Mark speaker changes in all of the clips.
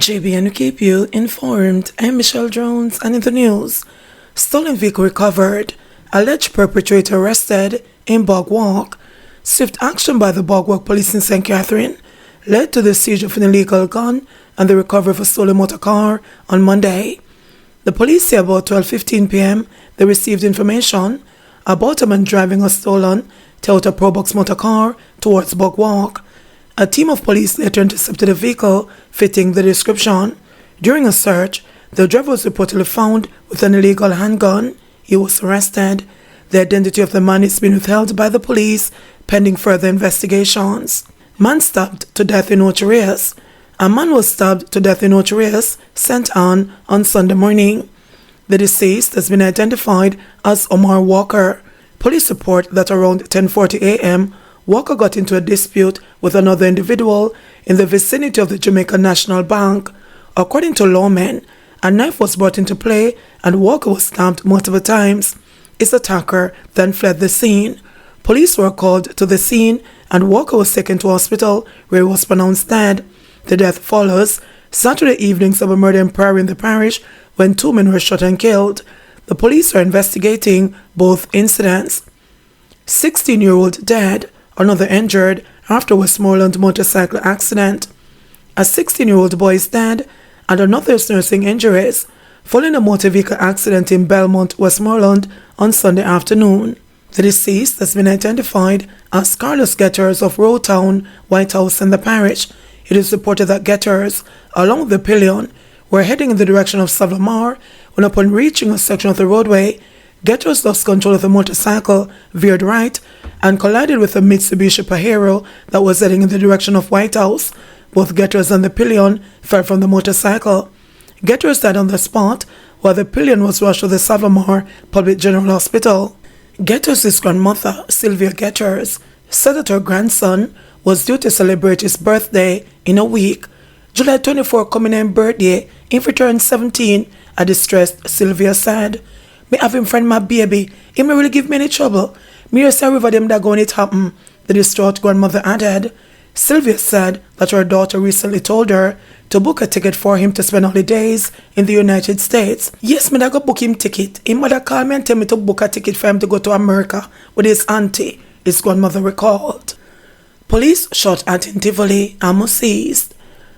Speaker 1: JBNN keep you informed. I'm Michelle Jones, and in the news, stolen vehicle recovered, alleged perpetrator arrested in Bog Walk. Swift action by the Bog Walk police in St. Catherine led to the siege of an illegal gun and the recovery of a stolen motor car on Monday. The police say about 12:15 p.m. they received information about a man driving a stolen Toyota Probox motor car towards Bog Walk. A team of police later intercepted a vehicle fitting the description. During a search, the driver was reportedly found with an illegal handgun. He was arrested. The identity of the man is being withheld by the police pending further investigations. Man stabbed to death in Ocho Rios. A man was stabbed to death in Ocho Rios, St. Anne, on Sunday morning. The deceased has been identified as Omar Walker. Police report that around 10:40 a.m., Walker got into a dispute with another individual in the vicinity of the Jamaica National Bank. According to lawmen, a knife was brought into play and Walker was stabbed multiple times. His attacker then fled the scene. Police were called to the scene and Walker was taken to hospital where he was pronounced dead. The death follows Saturday evenings of a murder in Prairie in the parish when two men were shot and killed. The police are investigating both incidents. 16-year-old dead, another injured after Westmoreland motorcycle accident. A 16-year-old boy is dead and another is nursing injuries following a motor vehicle accident in Belmont, Westmoreland on Sunday afternoon. The deceased has been identified as Carlos Getters of Rowtown, White House in the parish. It is reported that Getters, along with the pillion, were heading in the direction of Savamar when upon reaching a section of the roadway, Getters lost control of the motorcycle, veered right, and collided with a Mitsubishi Pajero that was heading in the direction of White House. Both Getters and the pillion fell from the motorcycle. Getters died on the spot, while the pillion was rushed to the Savamar Public General Hospital. Getters' grandmother, Sylvia Getters, said that her grandson was due to celebrate his birthday in a week. July 24 coming in birthday, if he turned 17, a distressed Sylvia said. Me have him friend my baby. He may really give me any trouble. Me just say river them that going it happen, the distraught grandmother added. Sylvia said that her daughter recently told her to book a ticket for him to spend holidays in the United States. Yes, me da go book him ticket. His mother called me and tell me to book a ticket for him to go to America with his auntie, his grandmother recalled. Police shot at in Tivoli and was seized.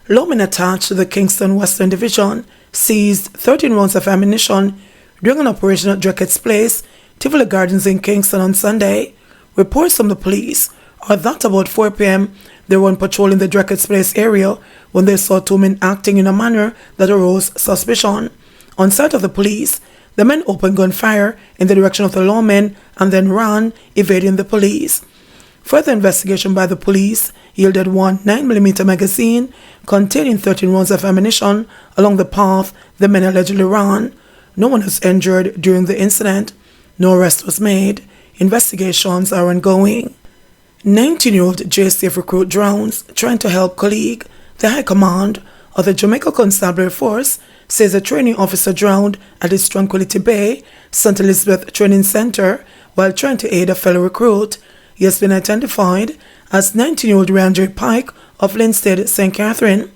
Speaker 1: Lawmen attached to the Kingston Western Division seized 13 rounds of ammunition during an operation at Drackett's Place, Tivoli Gardens in Kingston on Sunday. Reports from the police are that about 4 p.m. they were on patrol in the Drackett's Place area when they saw two men acting in a manner that arose suspicion. On sight of the police, the men opened gunfire in the direction of the lawmen and then ran, evading the police. Further investigation by the police yielded one 9mm magazine containing 13 rounds of ammunition along the path the men allegedly ran. No one was injured during the incident. No arrest was made. Investigations are ongoing. 19-year-old JCF recruit drowns trying to help colleague. The High Command of the Jamaica Constabulary Force says a training officer drowned at its Tranquility Bay, St. Elizabeth Training Center while trying to aid a fellow recruit. He has been identified as 19-year-old Randre Pike of Linstead, St. Catherine.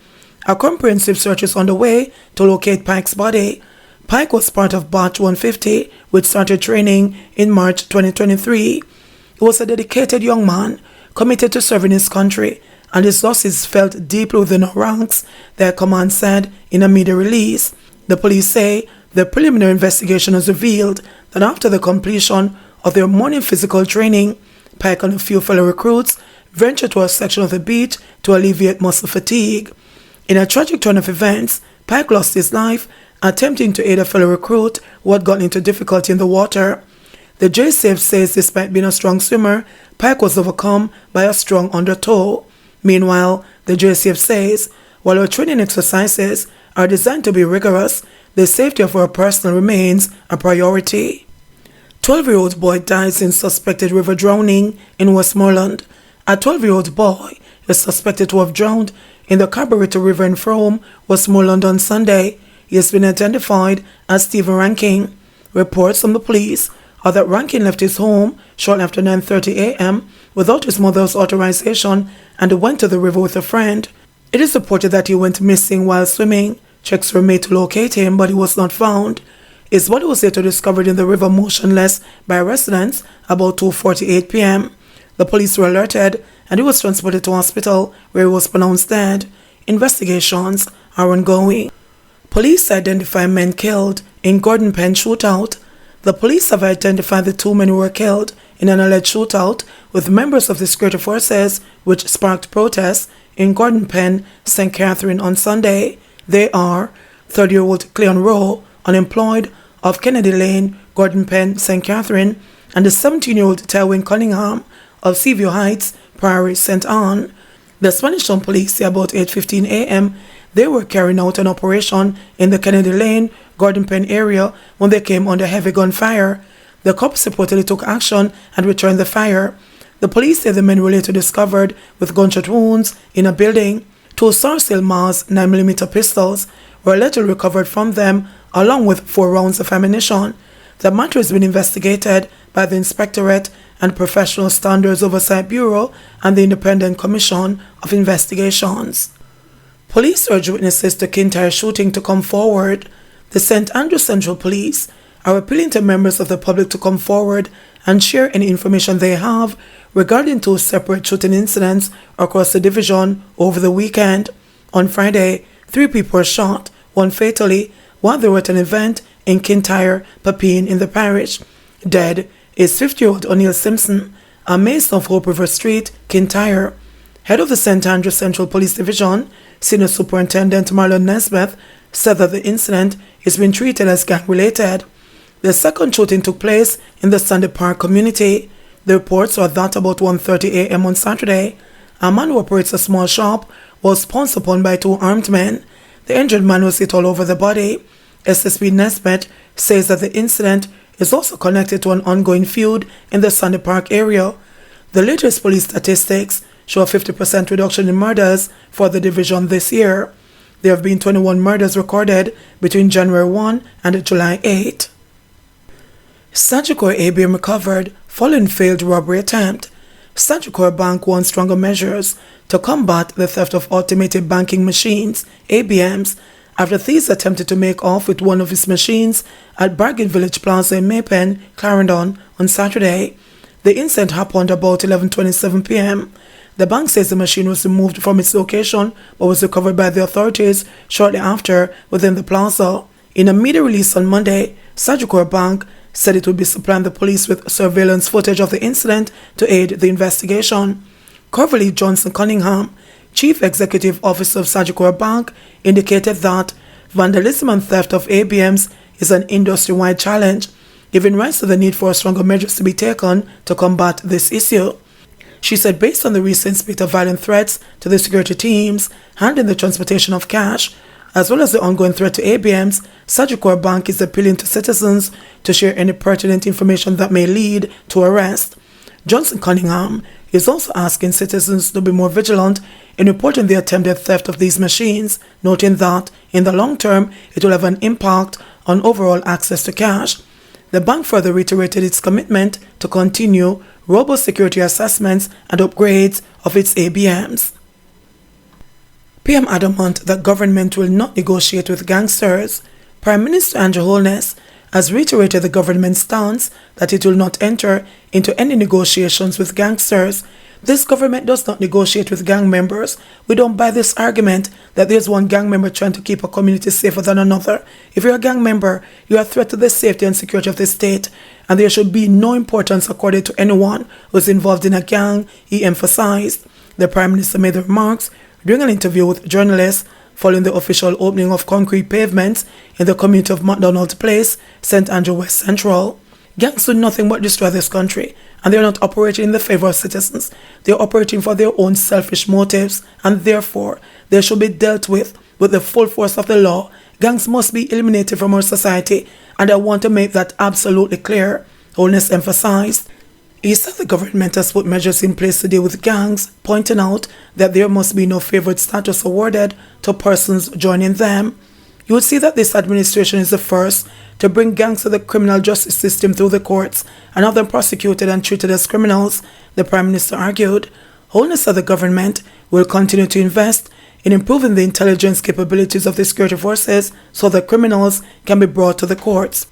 Speaker 1: A comprehensive search is underway to locate Pike's body. Pike was part of Batch 150, which started training in March 2023. He was a dedicated young man, committed to serving his country, and his losses felt deeply within our ranks, their command said in a media release. The police say the preliminary investigation has revealed that after the completion of their morning physical training, Pike and a few fellow recruits ventured to a section of the beach to alleviate muscle fatigue. In a tragic turn of events, Pike lost his life attempting to aid a fellow recruit who had gotten into difficulty in the water. The JCF says despite being a strong swimmer, Pike was overcome by a strong undertow. Meanwhile, the JCF says, while our training exercises are designed to be rigorous, the safety of our personnel remains a priority. 12-year-old boy dies in suspected river drowning in Westmoreland. A 12-year-old boy is suspected to have drowned in the Carburetor River in Frome, Westmoreland on Sunday. He has been identified as Stephen Rankin. Reports from the police are that Rankin left his home shortly after 9:30 a.m. without his mother's authorization and went to the river with a friend. It is reported that he went missing while swimming. Checks were made to locate him, but he was not found. His body was later discovered in the river motionless by residents about 2:48 p.m. The police were alerted and he was transported to hospital where he was pronounced dead. Investigations are ongoing. Police identify men killed in Penn shootout. The police have identified the 2 men who were killed in an alleged shootout with members of the security forces, which sparked protests in Penn, St. Catherine on Sunday. They are 30-year-old Cleon Rowe, unemployed, of Kennedy Lane, Penn, St. Catherine, and the 17-year-old Tywin Cunningham of Seaview Heights, Prairie, St. Anne. The Spanish Town police say about 8:15 a.m. they were carrying out an operation in the Kennedy Lane, Penn area when they came under heavy gunfire. The cops reportedly took action and returned the fire. The police say the men were later discovered with gunshot wounds in a building. 2 Sarcel Mars 9mm pistols were later recovered from them, along with 4 rounds of ammunition. The matter has been investigated by the Inspectorate and Professional Standards Oversight Bureau and the Independent Commission of Investigations. Police urge witnesses to Kintyre shooting to come forward. The St. Andrews Central Police are appealing to members of the public to come forward and share any information they have regarding 2 separate shooting incidents across the division over the weekend. On Friday, 3 people were shot, 1 fatally, while they were at an event in Kintyre, Papine in the parish. Dead is 50-year-old O'Neill Simpson, a mason of Hope River Street, Kintyre. Head of the St. Andrews Central Police Division, Senior Superintendent Marlon Nesbeth, said that the incident is being treated as gang-related. The second shooting took place in the Sandy Park community. The reports are that about 1:30 a.m. on Saturday, a man who operates a small shop was pounced upon by 2 armed men. The injured man was hit all over the body. SSP Nesbeth says that the incident is also connected to an ongoing feud in the Sandy Park area. The latest police statistics show a 50% reduction in murders for the division this year. There have been 21 murders recorded between January 1 and July 8. Sagicor ABM recovered following failed robbery attempt. Sagicor Bank wants stronger measures to combat the theft of automated banking machines, ABMs, after thieves attempted to make off with one of its machines at Bargain Village Plaza in Penn, Clarendon on Saturday. The incident happened about 11:27 p.m. The bank says the machine was removed from its location but was recovered by the authorities shortly after within the plaza. In a media release on Monday, Sagicor Bank said it would be supplying the police with surveillance footage of the incident to aid the investigation. Coverly Johnson Cunningham, Chief Executive Officer of Sagicor Bank, indicated that vandalism and theft of ABMs is an industry-wide challenge, giving rise to the need for stronger measures to be taken to combat this issue. She said based on the recent spate of violent threats to the security teams handling the transportation of cash, as well as the ongoing threat to ABMs, Sagicor Bank is appealing to citizens to share any pertinent information that may lead to arrest. Johnson Cunningham is also asking citizens to be more vigilant in reporting the attempted theft of these machines, noting that, in the long term, it will have an impact on overall access to cash. The bank further reiterated its commitment to continue robust security assessments and upgrades of its ABMs. PM adamant that government will not negotiate with gangsters. Prime Minister Andrew Holness has reiterated the government's stance that it will not enter into any negotiations with gangsters. This government does not negotiate with gang members. We don't buy this argument that there's one gang member trying to keep a community safer than another. If you're a gang member, you are a threat to the safety and security of the state, and there should be no importance accorded to anyone who is involved in a gang, he emphasized. The Prime Minister made the remarks during an interview with journalists following the official opening of concrete pavements in the community of McDonald Place, St. Andrew West Central. Gangs do nothing but destroy this country, and they are not operating in the favor of citizens. They are operating for their own selfish motives, and therefore they should be dealt with the full force of the law. Gangs must be eliminated from our society, and I want to make that absolutely clear, Holness emphasized. He said the government has put measures in place to deal with gangs, pointing out that there must be no favored status awarded to persons joining them. You would see that this administration is the first to bring gangs to the criminal justice system through the courts and have them prosecuted and treated as criminals, the Prime Minister argued. Holness said the government will continue to invest in improving the intelligence capabilities of the security forces so that criminals can be brought to the courts.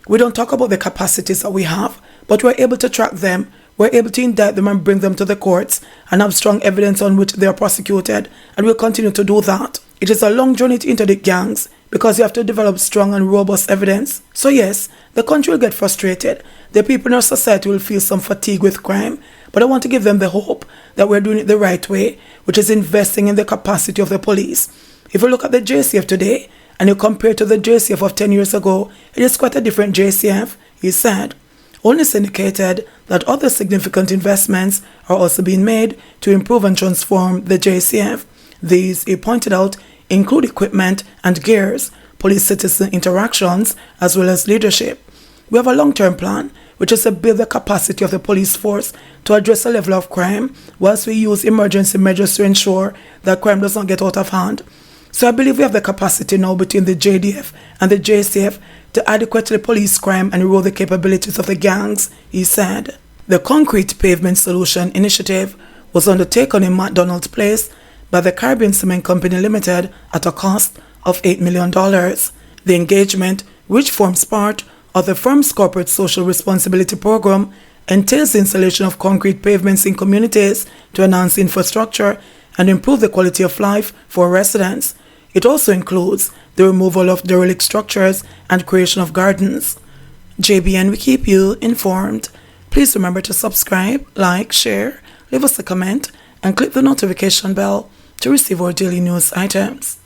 Speaker 1: We don't talk about the capacities that we have, but we're able to track them, we're able to indict them and bring them to the courts and have strong evidence on which they are prosecuted, and we'll continue to do that. It is a long journey to interdict gangs because you have to develop strong and robust evidence. So yes, the country will get frustrated. The people in our society will feel some fatigue with crime, but I want to give them the hope that we're doing it the right way, which is investing in the capacity of the police. If you look at the JCF today and you compare it to the JCF of 10 years ago, it is quite a different JCF, he said. Olness indicated that other significant investments are also being made to improve and transform the JCF. These, he pointed out, include equipment and gears, police-citizen interactions, as well as leadership. We have a long-term plan, which is to build the capacity of the police force to address the level of crime, whilst we use emergency measures to ensure that crime does not get out of hand. So I believe we have the capacity now between the JDF and the JCF to adequately police crime and erode the capabilities of the gangs, he said. The Concrete Pavement Solution Initiative was undertaken in McDonald's Place by the Caribbean Cement Company Limited at a cost of $8 million. The engagement, which forms part of the firm's corporate social responsibility program, entails the installation of concrete pavements in communities to enhance infrastructure and improve the quality of life for residents. It also includes the removal of derelict structures and creation of gardens. JBN will keep you informed. Please remember to subscribe, like, share, leave us a comment, and click the notification bell to receive our daily news items.